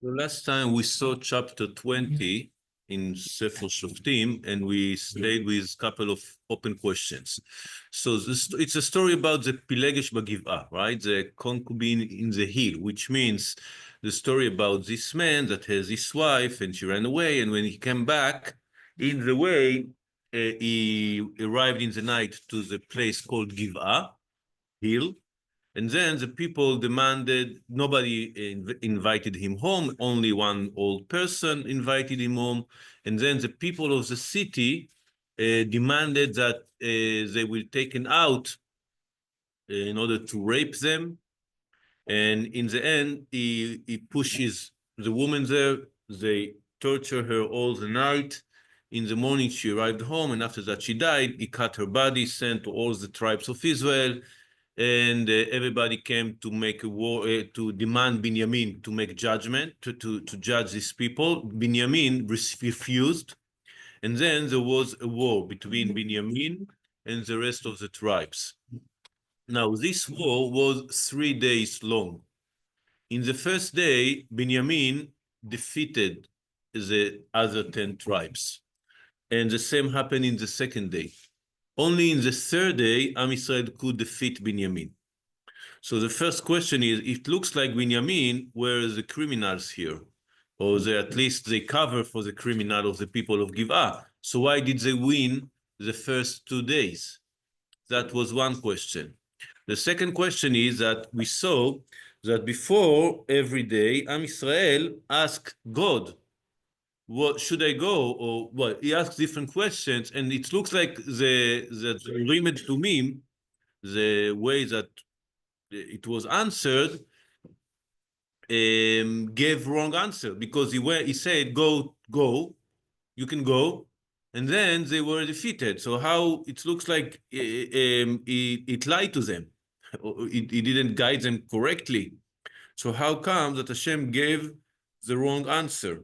The last time we saw chapter 20 in Sefer Shoftim, and we stayed with a couple of open questions. So it's a story about the Pilegesh Bagiv'ah, right? The concubine in the hill, which means the story about this man that has his wife and she ran away, and when he came back, in the way, he arrived in the night to the place called Giv'ah, hill, and then the people demanded, nobody invited him home, only one old person invited him home. And then the people of the city demanded that they will take him out in order to rape them. And in the end, he pushes the woman there. They torture her all the night. In the morning, she arrived home, and after that, she died. He cut her body, sent to all the tribes of Israel, and everybody came to make a war, to demand Binyamin to make judgment, to judge these people. Binyamin refused, and then there was a war between Binyamin and the rest of the tribes. Now, this war was 3 days long. In the first day, Binyamin defeated the other 10 tribes, and the same happened in the second day. Only in the third day, Am Yisrael could defeat Binyamin. So the first question is, it looks like Binyamin were the criminals here, or at least they cover for the criminal of the people of Giv'ah. So why did they win the first 2 days? That was one question. The second question is that we saw that before every day, Am Yisrael asked God, what should I go? Or what? He asked different questions, and it looks like the remedy to me, the way that it was answered, gave wrong answer, because he said, go, you can go, and then they were defeated. So how it looks like it lied to them. It didn't guide them correctly. So how come that Hashem gave the wrong answer?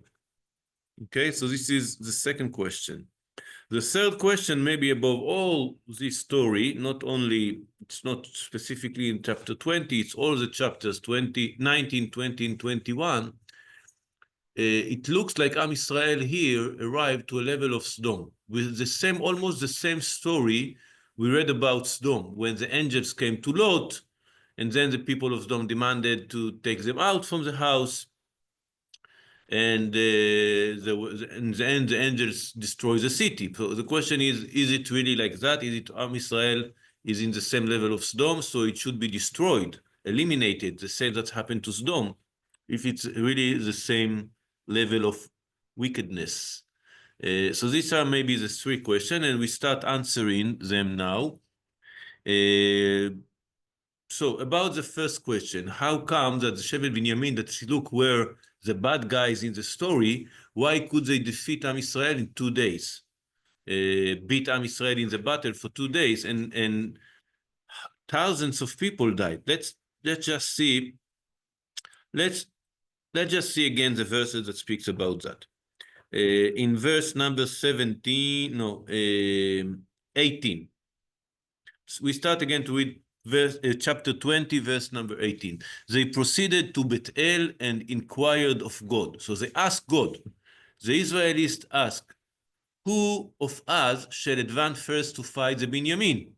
Okay, so this is the second question. The third question, maybe above all this story, not only, it's not specifically in chapter 20, it's all the chapters 20, 19, 20, and 21. It looks like Am Yisrael here arrived to a level of Sodom, with the same, almost the same story we read about Sodom, when the angels came to Lot, and then the people of Sodom demanded to take them out from the house. And in the end, the angels destroy the city. So the question is it really like that? Is it Am Yisrael is in the same level of Sodom, so it should be destroyed, eliminated, the same that happened to Sodom, if it's really the same level of wickedness? So these are maybe the three questions, and we start answering them now. So about the first question, how come that the Shevet Binyamin, that look were the bad guys in the story, why could they defeat Am Yisrael in 2 days? Beat Am Yisrael in the battle for 2 days, and thousands of people died. Let's just see. Let's just see again the verses that speaks about that. In verse number 17, no, 18. So we start again to read chapter 20, verse number 18. They proceeded to Bethel and inquired of God. So they asked God. The Israelites asked, who of us shall advance first to fight the Binyamin?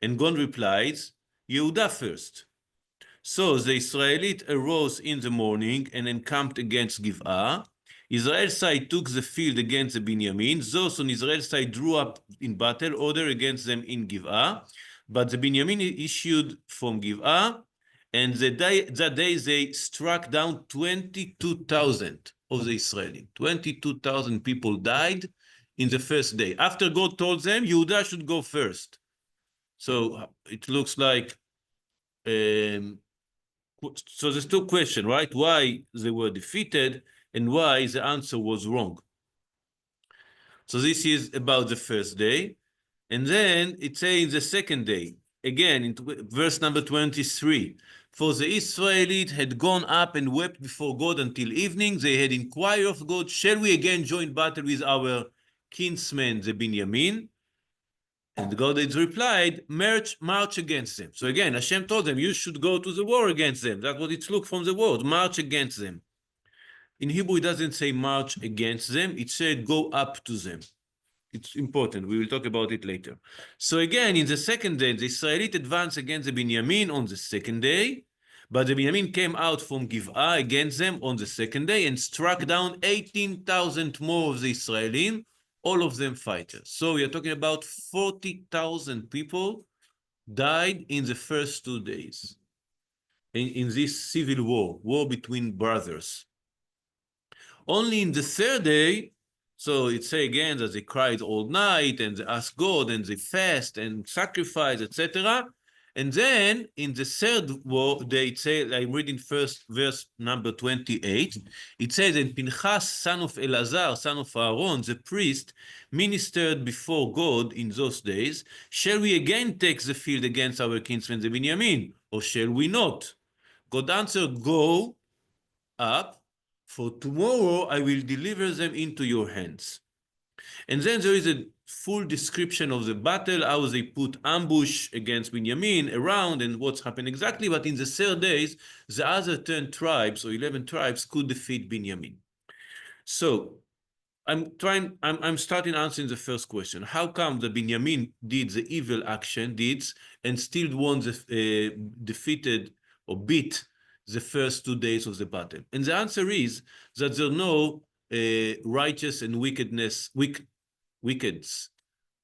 And God replies, Yehuda first. So the Israelites arose in the morning and encamped against Giv'ah. Israel's side took the field against the Binyamin. Those on Israel's side drew up in battle order against them in Giv'ah. But the Binyamin issued from Giv'ah, and that day they struck down 22,000 of the Israelis. 22,000 people died in the first day. After God told them, Yehuda should go first. So it looks like, so there's two questions, right? Why they were defeated and why the answer was wrong. So this is about the first day. And then it says the second day, again, in verse number 23, for the Israelites had gone up and wept before God until evening. They had inquired of God, shall we again join battle with our kinsmen, the Binyamin? And God had replied, march against them. So again, Hashem told them, you should go to the war against them. That's what it looks from the word, march against them. In Hebrew, it doesn't say march against them. It said go up to them. It's important. We will talk about it later. So again, in the second day, the Israelites advanced against the Binyamin on the second day, but the Binyamin came out from Gibeah against them on the second day and struck down 18,000 more of the Israelim, all of them fighters. So we are talking about 40,000 people died in the first 2 days in this civil war between brothers. Only in the third day, so it say again that they cried all night and they asked God and they fast and sacrifice, etc. And then in the third war, they say, I'm reading first verse number 28, it says, and Pinchas, son of Elazar, son of Aaron, the priest, ministered before God in those days. Shall we again take the field against our kinsmen, the Binyamin, or shall we not? God answered, go up, for tomorrow I will deliver them into your hands. And then there is a full description of the battle, how they put ambush against Binyamin around and what's happened exactly. But in the third days, the other 10 tribes or 11 tribes could defeat Binyamin. So I'm starting answering the first question. How come the Binyamin did the evil deeds and still won defeated or beat the first 2 days of the battle? And the answer is that there are no righteous and wickeds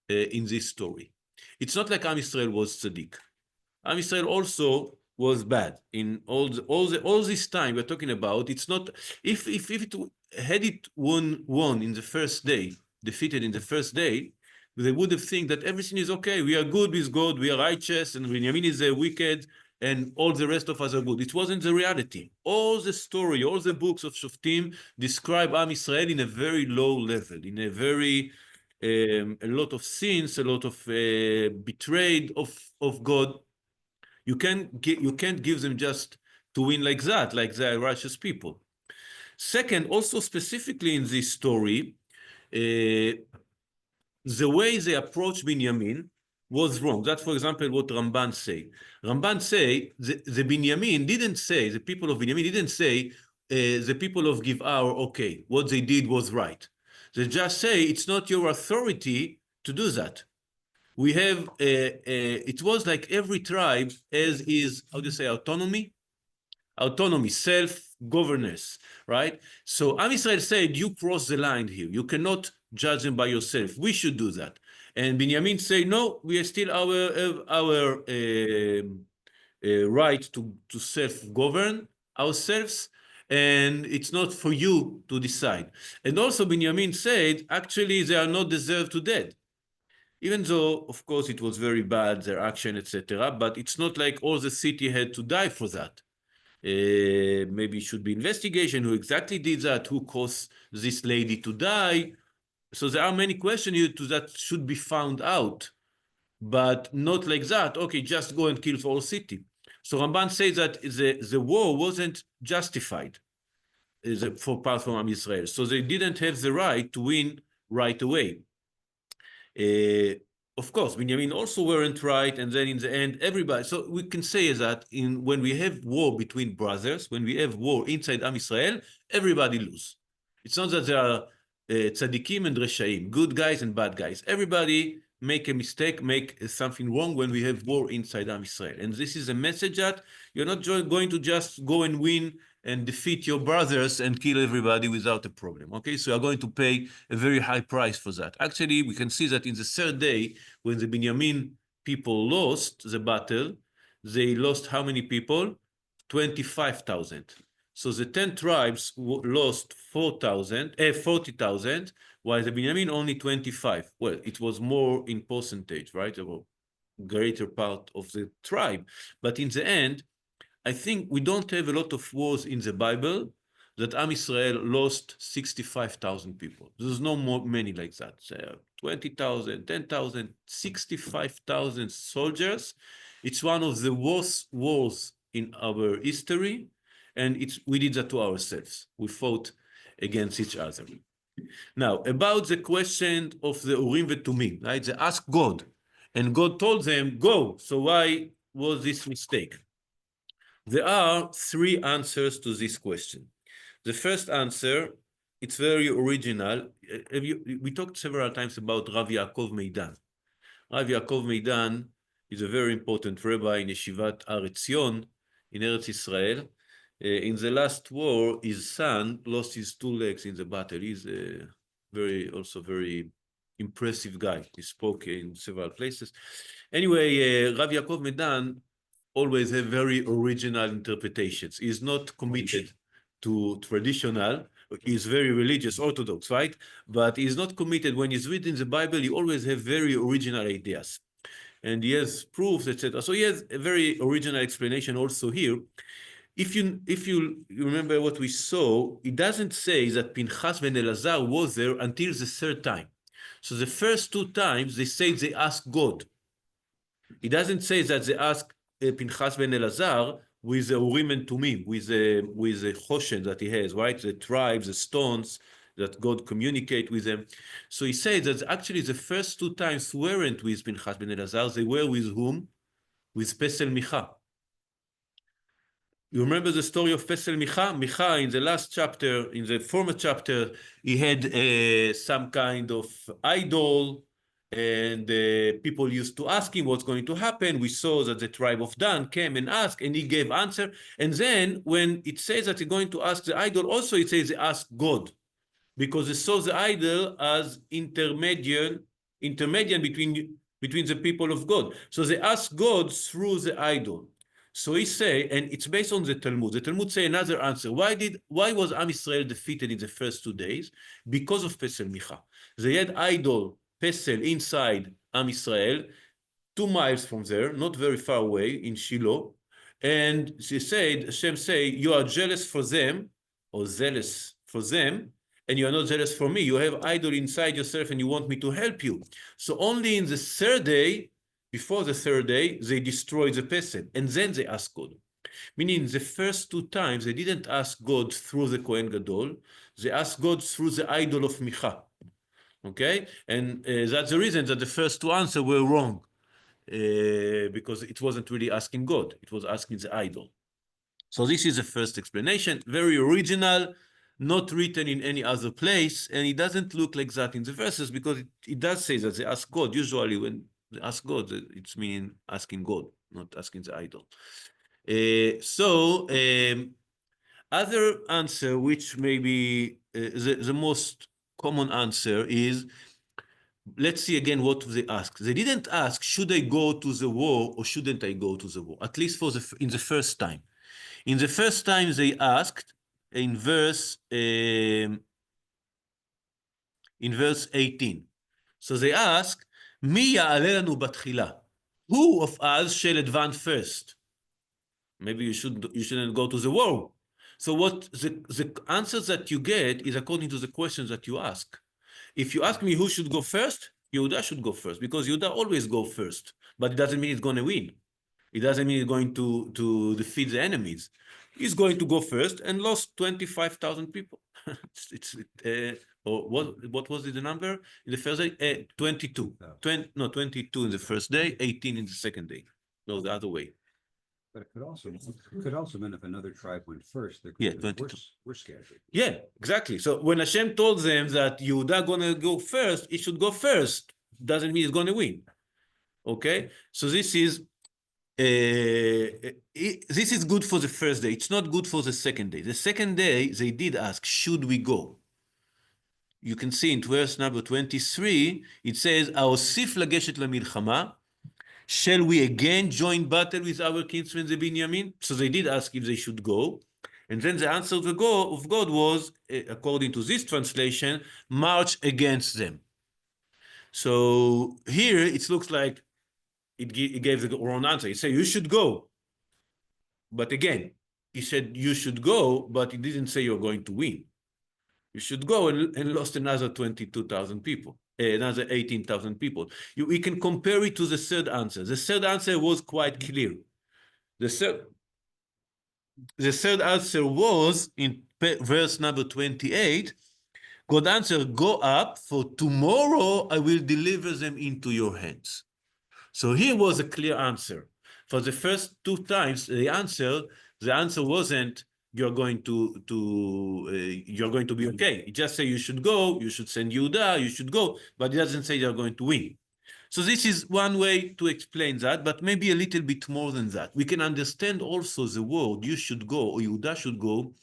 in this story. It's not like Am Yisrael was tzaddik. Am Yisrael also was bad in all this time we're talking about. It's not if it had it won in the first day, defeated in the first day, they would have think that everything is okay. We are good with God. We are righteous, and Binyamin is wicked, and all the rest of us are good. It wasn't the reality. All the story, all the books of Shoftim describe Am Yisrael in a very low level, in a very a lot of sins, a lot of betrayed of God. You can't give them just to win like that, like they are righteous people. Second, also specifically in this story, the way they approach Binyamin was wrong. That's, for example, what Ramban say. Ramban say the Binyamin didn't say, the people of Binyamin didn't say the people of Gibeah are okay. What they did was right. They just say it's not your authority to do that. We have, it was like every tribe as is, how do you say, autonomy, self-governance, right? So Am Yisrael said, you cross the line here. You cannot judge them by yourself. We should do that. And Binyamin say, no, we are still our right to self-govern ourselves, and it's not for you to decide. And also Binyamin said, actually, they are not deserved to death. Even though, of course, it was very bad, their action, etc., but it's not like all the city had to die for that. Maybe it should be investigation, who exactly did that, who caused this lady to die. So there are many questions here that should be found out, but not like that. Okay, just go and kill the whole city. So Ramban says that the war wasn't justified for part from Am Yisrael. So they didn't have the right to win right away. Of course, Binyamin also weren't right, and then in the end, everybody. So we can say that when we have war between brothers, when we have war inside Am Yisrael, everybody lose. It's not that there are tzaddikim and reshaim, good guys and bad guys. Everybody make a mistake, make something wrong when we have war inside Am Yisrael. And this is a message that you're not going to just go and win and defeat your brothers and kill everybody without a problem. Okay, so you're going to pay a very high price for that. Actually, we can see that in the third day, when the Binyamin people lost the battle, they lost how many people? 25,000. So the 10 tribes lost 40,000, while the Binyamin only 25. Well, it was more in percentage, right? A greater part of the tribe. But in the end, I think we don't have a lot of wars in the Bible that Am Yisrael lost 65,000 people. There's no many like that. 20,000, 10,000, 65,000 soldiers. It's one of the worst wars in our history, and we did that to ourselves. We fought against each other. Now, about the question of the Urim Tumim, right? They asked God, and God told them, go. So why was this mistake? There are three answers to this question. The first answer, it's very original. We talked several times about Rav Yaakov Meidan. Rav Yaakov Meidan is a very important rabbi in Yeshivat Aretz Zion in Eretz Israel. In the last war, his son lost his two legs in the battle. He's a also very impressive guy. He spoke in several places. Anyway, Rav Yaakov Meidan always have very original interpretations. He's not committed to traditional. He's very religious, orthodox, right? But he's not committed. When he's reading the Bible, he always have very original ideas. And he has proofs, etc. So he has a very original explanation also here. If you remember what we saw, it doesn't say that Pinchas ben Elazar was there until the third time. So the first two times they say they asked God. It doesn't say that they asked Pinchas ben Elazar with the Urim and Tumim, with the Choshen that he has, right? The tribes, the stones that God communicate with them. So he says that actually the first two times weren't with Pinchas ben Elazar, they were with whom? With Pesel Micha. You remember the story of Pesel Micha? Micha, in the last chapter, in the former chapter, he had some kind of idol, and people used to ask him what's going to happen. We saw that the tribe of Dan came and asked, and he gave answer. And then when it says that they're going to ask the idol, also it says they ask God, because they saw the idol as intermediate between the people of God. So they ask God through the idol. So he say, and it's based on the Talmud. The Talmud say another answer. Why was Am Yisrael defeated in the first 2 days? Because of Pesel Micha. They had idol Pesel inside Am Yisrael, 2 miles from there, not very far away in Shiloh. And she said, Hashem say, you are jealous for them, or zealous for them, and you are not jealous for me. You have idol inside yourself and you want me to help you. So only in the third day, before the third day, they destroyed the Pesel, and then they asked God. Meaning the first 2 times, they didn't ask God through the Kohen Gadol, they asked God through the idol of Micha. Okay? And that's the reason that the first 2 answers were wrong, because it wasn't really asking God, it was asking the idol. So this is the first explanation, very original, not written in any other place, and it doesn't look like that in the verses, because it does say that they ask God. Usually when they ask God, it's meaning asking God, not asking the idol. Other answer, which may be the most common answer, is, let's see again what they asked. They didn't ask, should I go to the war or shouldn't I go to the war? At least in the first time. In the first time they asked, in verse 18. So they ask, Mi ya'aleh lanu batchila? Who of us shall advance first? Maybe you shouldn't go to the war. So what the answers that you get is according to the questions that you ask. If you ask me who should go first, Yehuda should go first, because Yehuda always go first, but it doesn't mean it's going to win. It doesn't mean he's going to defeat the enemies. He's going to go first and lost 25,000 people. Or what was the number in the first day? 22. 22 in the first day, 18 in the second day. No, the other way. But it could also mean if another tribe went first, there could Yeah, be 22. worse casualties. Yeah, exactly. So when Hashem told them that Yehuda gonna go first, he should go first. Doesn't mean he's gonna win. Okay, so this is good for the first day. It's not good for the second day. The second day they did ask, should we go? You can see in verse number 23, it says, "Aosif lageshet lamilchama." Shall we again join battle with our kinsmen the Binyamin? So they did ask if they should go. And then the answer of God was, according to this translation, march against them. So here it looks like it gave the wrong answer. He said, you should go. But again, he said, you should go, but he didn't say you're going to win. You should go, and lost another 22,000 people, another 18,000 people. We can compare it to the third answer. The third answer was quite clear. The third answer was in verse number 28. God answered, go up, for tomorrow I will deliver them into your hands. So here was a clear answer. For the first 2 times the answer wasn't you're going to be okay. It just say you should go, you should send Yehuda, you should go, but it doesn't say you're going to win. So this is one way to explain that, but maybe a little bit more than that. We can understand also the word you should go or Yehuda should go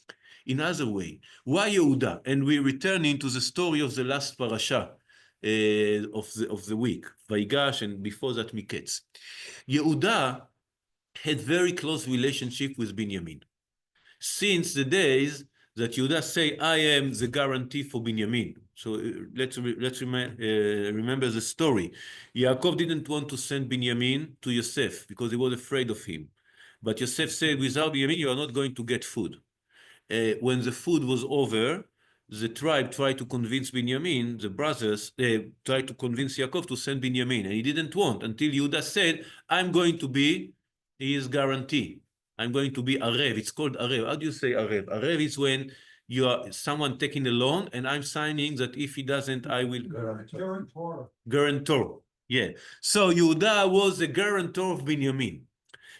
in other way. Why Yehuda? And we return into the story of the last parasha of the week, Vaigash, and before that Miketz. Yehuda had very close relationship with Binyamin. Since the days that Yehuda say, I am the guarantee for Binyamin. So let's remember the story. Yaakov didn't want to send Binyamin to Yosef because he was afraid of him. But Yosef said, without Binyamin, you are not going to get food. When the food was over, the tribe tried to convince Binyamin, the brothers tried to convince Yaakov to send Binyamin, and he didn't want until Yehuda said, I'm going to be his guarantee. I'm going to be Arev. It's called Arev. How do you say Arev? Arev is when you are someone taking a loan, and I'm signing that if he doesn't, I will. Guarantor. Guarantor. Yeah. So Yehuda was a guarantor of Binyamin.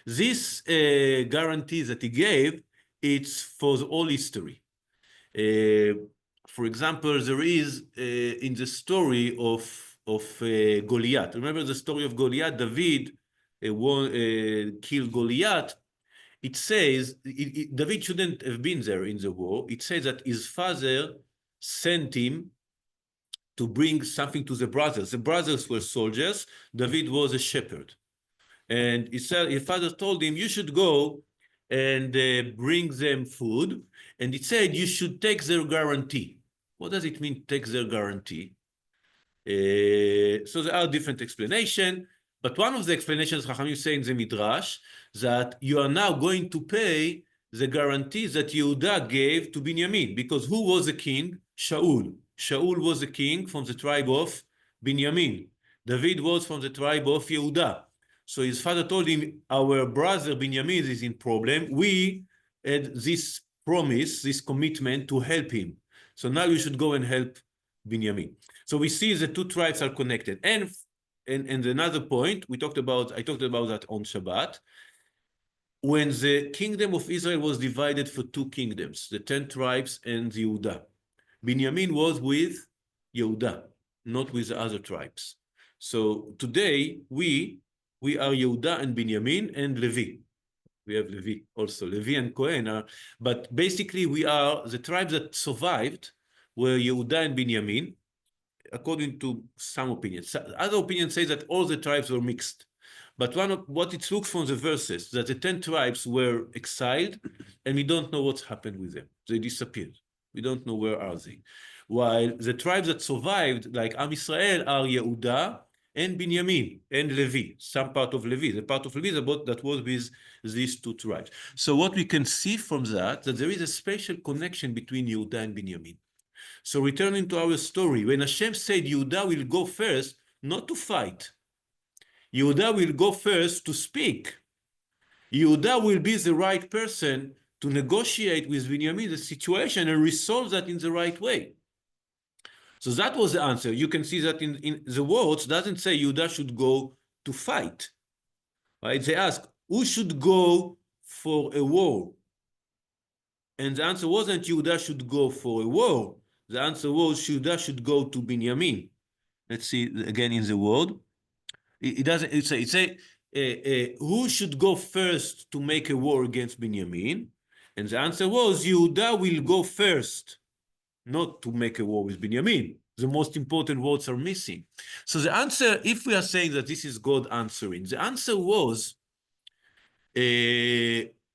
This guarantee that he gave, it's for all history. For example, there is in the story of Goliath. Remember the story of Goliath? David killed Goliath. It says David shouldn't have been there in the war. It says that his father sent him to bring something to the brothers. The brothers were soldiers. David was a shepherd. And he said, his father told him, you should go and bring them food. And it said, you should take their guarantee. What does it mean, take their guarantee? So there are different explanations. But one of the explanations Chachamim say in the Midrash, that you are now going to pay the guarantee that Yehuda gave to Binyamin. Because who was the king? Shaul. Shaul was the king from the tribe of Binyamin. David was from the tribe of Yehuda. So his father told him, our brother Binyamin is in problem. We had this promise, this commitment to help him. So now you should go and help Binyamin. So we see the two tribes are connected. And another point, I talked about that on Shabbat. When the kingdom of Israel was divided for two kingdoms, the 10 tribes and Yehuda, Binyamin was with Yehuda, not with the other tribes. So today we are Yehuda and Binyamin and Levi. We have Levi also, Levi and Cohen. But basically we are the tribes that survived were Yehuda and Binyamin, according to some opinions. Other opinions say that all the tribes were mixed. But what it looks from the verses, that the 10 tribes were exiled, and we don't know what's happened with them. They disappeared. We don't know where are they. While the tribes that survived, like Am Yisrael, are Yehuda and Binyamin and Levi, some part of Levi. The part of Levi that was with these two tribes. So what we can see from that there is a special connection between Yehuda and Binyamin. So returning to our story, when Hashem said Yehuda will go first, not to fight. Yehuda will go first to speak. Yehuda will be the right person to negotiate with Binyamin the situation and resolve that in the right way. So that was the answer. You can see that in the words, doesn't say Yehuda should go to fight. Right? They ask, who should go for a war? And the answer wasn't Yehuda should go for a war. The answer was Yehuda should go to Binyamin. Let's see again in the word. It doesn't. It say who should go first to make a war against Binyamin? And the answer was Yehuda will go first, not to make a war with Binyamin. The most important words are missing. So the answer, if we are saying that this is God answering, the answer was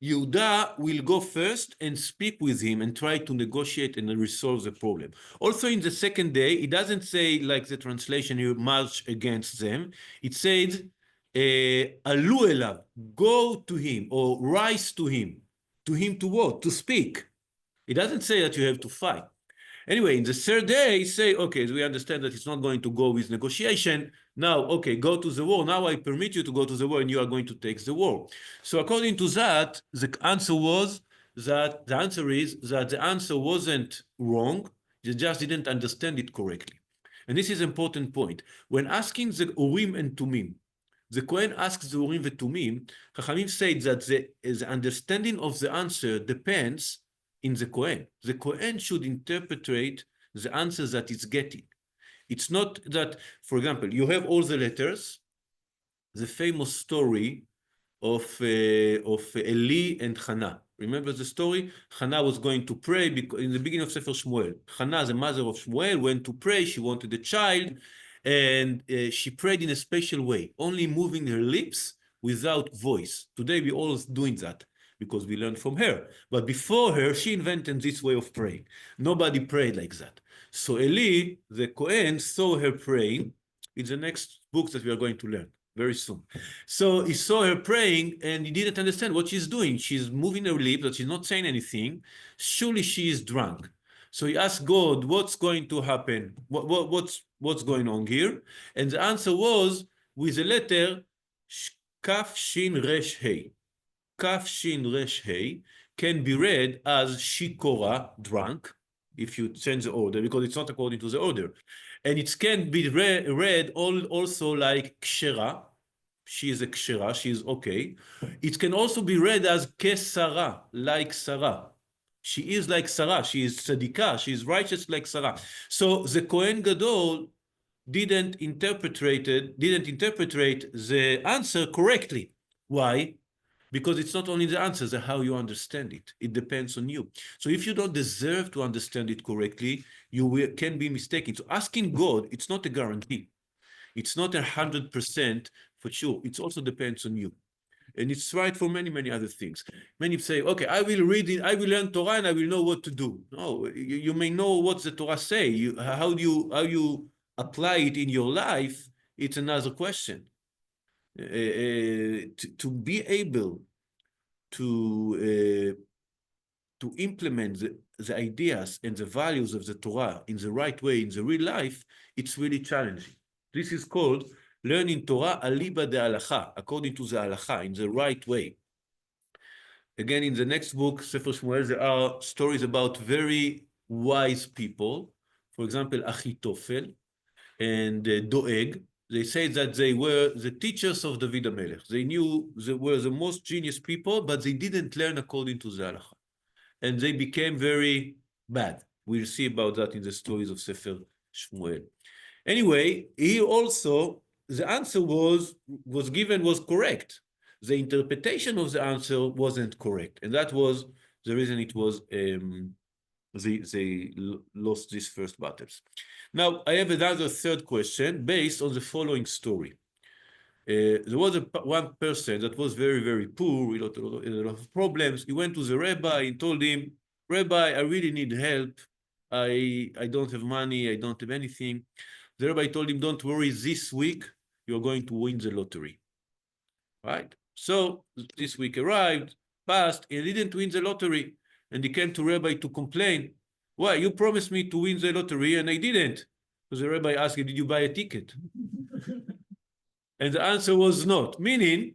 Yehuda will go first and speak with him and try to negotiate and resolve the problem. Also in the second day, it doesn't say like the translation, you march against them. It says, Alu elav, go to him or rise to him. To him to what? To speak. It doesn't say that you have to fight. Anyway, in the third day, say, okay, we understand that it's not going to go with negotiation. Now, okay, go to the war. Now I permit you to go to the war and you are going to take the war. So according to that, the answer is that the answer wasn't wrong. You just didn't understand it correctly. And this is an important point. When asking the Urim and Tumim, the Kohen asks the Urim Vetumim, Chachamim say that the understanding of the answer depends in the Kohen. The Kohen should interpret the answers that it's getting. It's not that, for example, you have all the letters, the famous story of Eli and Hannah. Remember the story? Hannah was going to pray because in the beginning of Sefer Shmuel. Hannah, the mother of Shmuel, went to pray. She wanted a child, and she prayed in a special way, only moving her lips without voice. Today we all doing that because we learned from her. But before her, she invented this way of praying. Nobody prayed like that. So Eli, the Kohen, saw her praying. It's the next book that we are going to learn very soon. So he saw her praying and he didn't understand what she's doing. She's moving her lips, but she's not saying anything. Surely she is drunk. So he asked God, what's going to happen? What's going on here? And the answer was with the letter Kaf Shin Resh Hey. Kaf Shin Resh Hey can be read as Shikora, drunk, if you change the order, because it's not according to the order. And it can be read also like Kshera. She is a Kshera, she is okay. It can also be read as Kesara, like Sarah. She is like Sarah, she is tzadikah, she is righteous like Sarah. So the Kohen Gadol didn't interpret the answer correctly. Why? Because it's not only the answer, it's how you understand it. It depends on you. So if you don't deserve to understand it correctly, you can be mistaken. So asking God, it's not a guarantee. It's not 100% for sure. It also depends on you. And it's right for many, many other things. Many say, okay, I will read it, I will learn Torah and I will know what to do. No, you may know what the Torah say. How you apply it in your life, it's another question. To be able to implement the ideas and the values of the Torah in the right way in the real life, it's really challenging. This is called learning Torah aliba de halacha, according to the halacha, in the right way. Again, in the next book, Sefer Shmuel, there are stories about very wise people. For example, Achitophel and Doeg. They say that they were the teachers of David HaMelech. They knew they were the most genius people, but they didn't learn according to the halacha. And they became very bad. We'll see about that in the stories of Sefer Shmuel. Anyway, he also, the answer was correct. The interpretation of the answer wasn't correct. And that was the reason it was, they lost these first battles. Now, I have another third question based on the following story. There was one person that was very, very poor, with a lot of problems. He went to the rabbi and told him, Rabbi, I really need help. I don't have money. I don't have anything. The rabbi told him, don't worry, this week you're going to win the lottery. Right? So this week arrived, passed, and he didn't win the lottery. And he came to rabbi to complain. Why? You promised me to win the lottery and I didn't. So the rabbi asked him, did you buy a ticket? And the answer was not, meaning,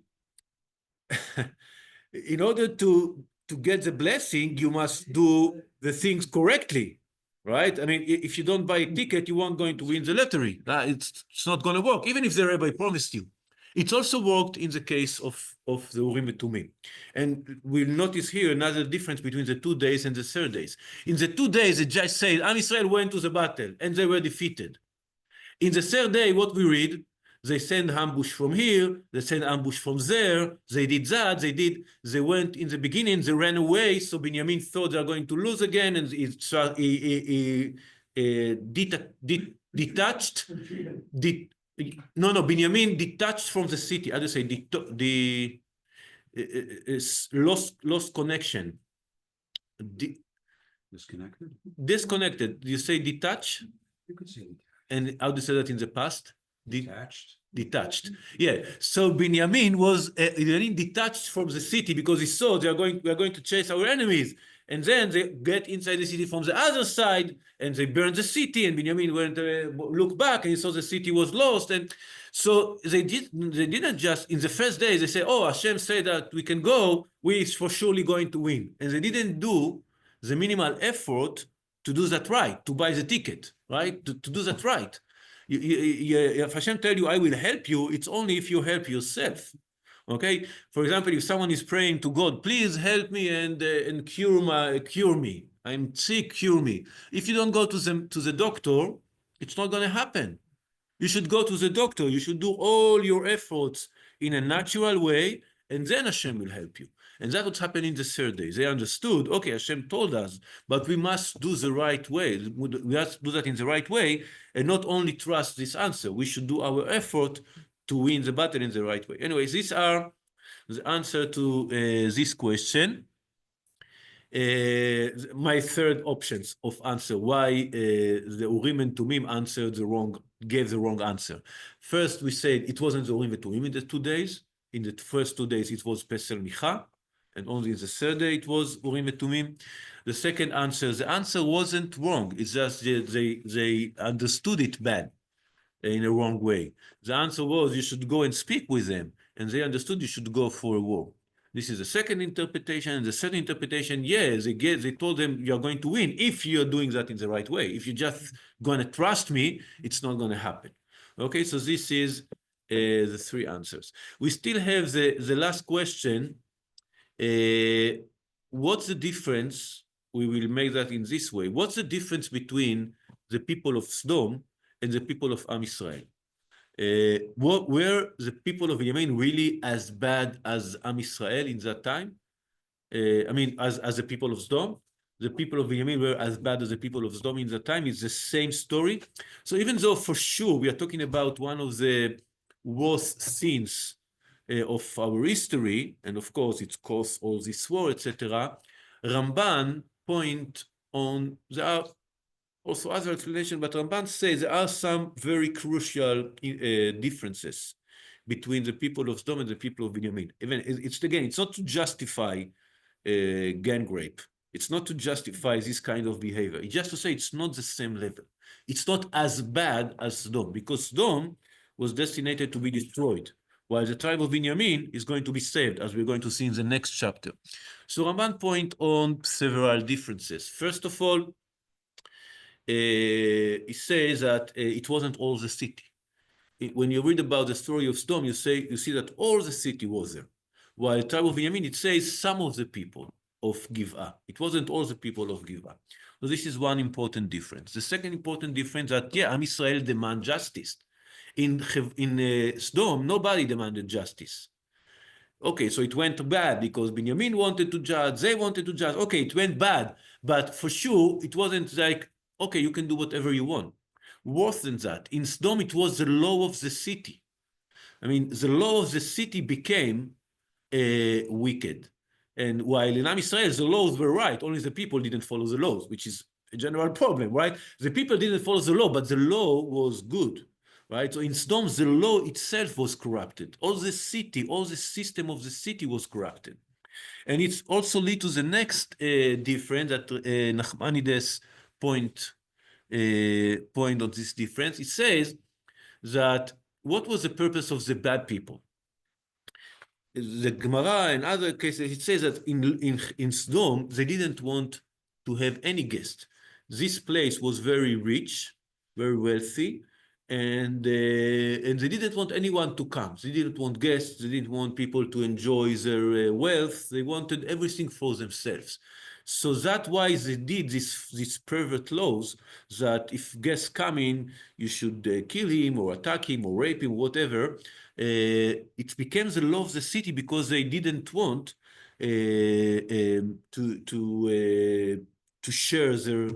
in order to get the blessing, you must do the things correctly, right? I mean, if you don't buy a ticket, you aren't going to win the lottery. It's not going to work, even if the rabbi promised you. It's also worked in the case of the Urim Vetumim. And we'll notice here another difference between the 2 days and the 3rd days. In the 2 days, the judge said, Am Israel went to the battle, and they were defeated. In the 3rd day, what we read, they sent ambush from here, they sent ambush from there, they did that, they went in the beginning, they ran away, so Binyamin thought they are going to lose again, and he Binyamin detached from the city. How do you say, lost connection. Disconnected. You say detach? You could say detached. And how do you say that in the past? Detached. Yeah. So Binyamin was detached from the city because he saw we are going to chase our enemies. And then they get inside the city from the other side and they burn the city. And Binyamin went look back and he saw the city was lost. And so they didn't just in the first day they say, oh, Hashem said that we can go, we for surely going to win. And they didn't do the minimal effort to do that right, to buy the ticket, right? To do that right. If Hashem tell you, I will help you, it's only if you help yourself. Okay, for example, if someone is praying to God, please help me and cure me. I'm sick, cure me. If you don't go to the doctor, it's not going to happen. You should go to the doctor. You should do all your efforts in a natural way, and then Hashem will help you. And that's what's happened in the third day. They understood, okay, Hashem told us, but we must do the right way. We have to do that in the right way and not only trust this answer. We should do our effort to win the battle in the right way. Anyways, these are the answer to this question. My third options of answer why the Urim and Tumim gave the wrong answer. First, we said it wasn't the Urim and Tumim in the 2 days. In the first 2 days, it was Pesel Micha, and only in the third day it was Urim and Tumim. The second answer, the answer wasn't wrong. It's just they understood it bad, in a wrong way. The answer was you should go and speak with them, and they understood you should go for a war. This is the second interpretation. And the third interpretation, yes, they told them you're going to win if you're doing that in the right way. If you're just going to trust me, it's not going to happen. Okay, so this is the three answers. We still have the last question. What's the difference? We will make that in this way. What's the difference between the people of Sodom and the people of Am Israel? Were the people of Yemen really as bad as Am Israel in that time? I mean, as the people of Sodom? The people of Yemen were as bad as the people of Sodom in that time. It's the same story. So even though for sure we are talking about one of the worst sins of our history, and of course it's caused all this war, etc., Ramban point on, there are also other explanations, but Ramban says there are some very crucial differences between the people of Sodom and the people of Yemen. Even it's not to justify gang rape. It's not to justify this kind of behavior. It's just to say it's not the same level. It's not as bad as Sodom, because Sodom was destined to be destroyed, while the tribe of Benjamin is going to be saved, as we're going to see in the next chapter. So Ramban point on several differences. First of all, he says that it wasn't all the city. When you read about the story of Sodom, you see that all the city was there. While the tribe of Benjamin, it says some of the people of Gibeah. It wasn't all the people of Gibeah. So this is one important difference. The second important difference that, yeah, Am Israel demand justice. In Sodom, nobody demanded justice. Okay, so it went bad because Benjamin wanted to judge, they wanted to judge. Okay, it went bad, but for sure, it wasn't like, okay, you can do whatever you want. Worse than that, in Sodom, it was the law of the city. I mean, the law of the city became wicked. And while in Am Israel, the laws were right, only the people didn't follow the laws, which is a general problem, right? The people didn't follow the law, but the law was good, right? So in Sodom, the law itself was corrupted. All the city, all the system of the city was corrupted. And it also leads to the next difference that Nachmanides point on this difference. It says that what was the purpose of the bad people? The Gemara and other cases, it says that in Sodom, they didn't want to have any guest. This place was very rich, very wealthy, and they didn't want anyone to come. They didn't want guests. They didn't want people to enjoy their wealth. They wanted everything for themselves. So that's why they did these pervert laws that if guests come in, you should kill him or attack him or rape him, whatever. It became the law of the city because they didn't want to share their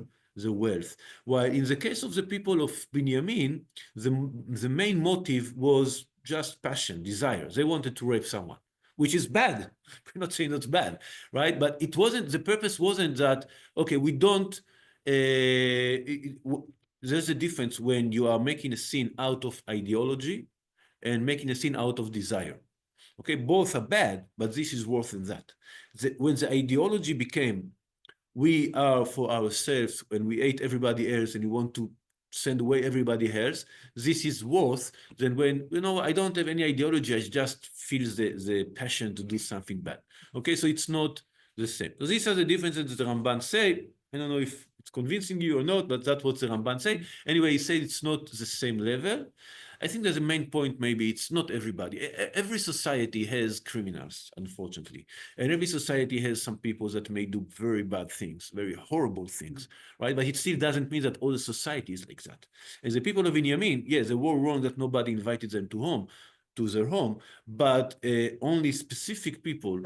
wealth. While in the case of the people of Benjamin, the main motive was just passion, desire. They wanted to rape someone, which is bad. We're not saying that's bad, right? But it wasn't, the purpose wasn't that, okay, we don't, there's a difference when you are making a sin out of ideology and making a sin out of desire. Okay, both are bad, but this is worse than that. When the ideology became, we are for ourselves and we hate everybody else and we want to send away everybody else, this is worse than when, I don't have any ideology, I just feel the passion to do something bad. Okay, so it's not the same. So these are the differences that the Ramban say. I don't know if it's convincing you or not, but that's what the Ramban say. Anyway, he said it's not the same level. I think there's a main point, maybe it's not everybody. Every society has criminals, unfortunately. And every society has some people that may do very bad things, very horrible things, right? But it still doesn't mean that all the society is like that. As the people of Binyamin, yes, they were wrong that nobody invited them to their home, but only specific people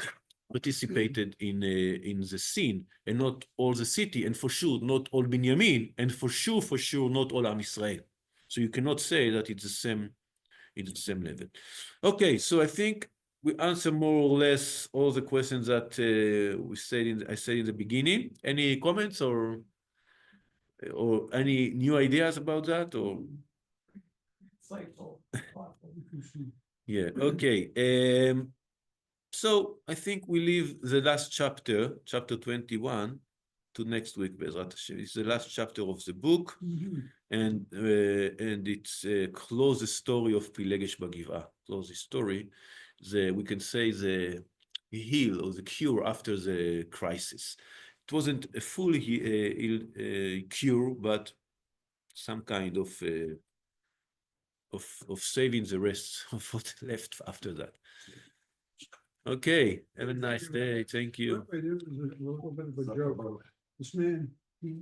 participated in the scene, and not all the city, and for sure not all Binyamin, and for sure not all Am Israel. So you cannot say that it's the same level. Okay, so I think we answer more or less all the questions that I said in the beginning. Any comments or any new ideas about that or? Yeah, okay. So I think we leave the last chapter, chapter 21, to next week, Bezrat Hashem. It's the last chapter of the book, and it's close the story of Pilegesh Bagivah. Close the story. We can say the heal or the cure after the crisis. It wasn't a full cure, but some kind of saving the rest of what left after that. Okay, have a nice day. Thank you. This man, he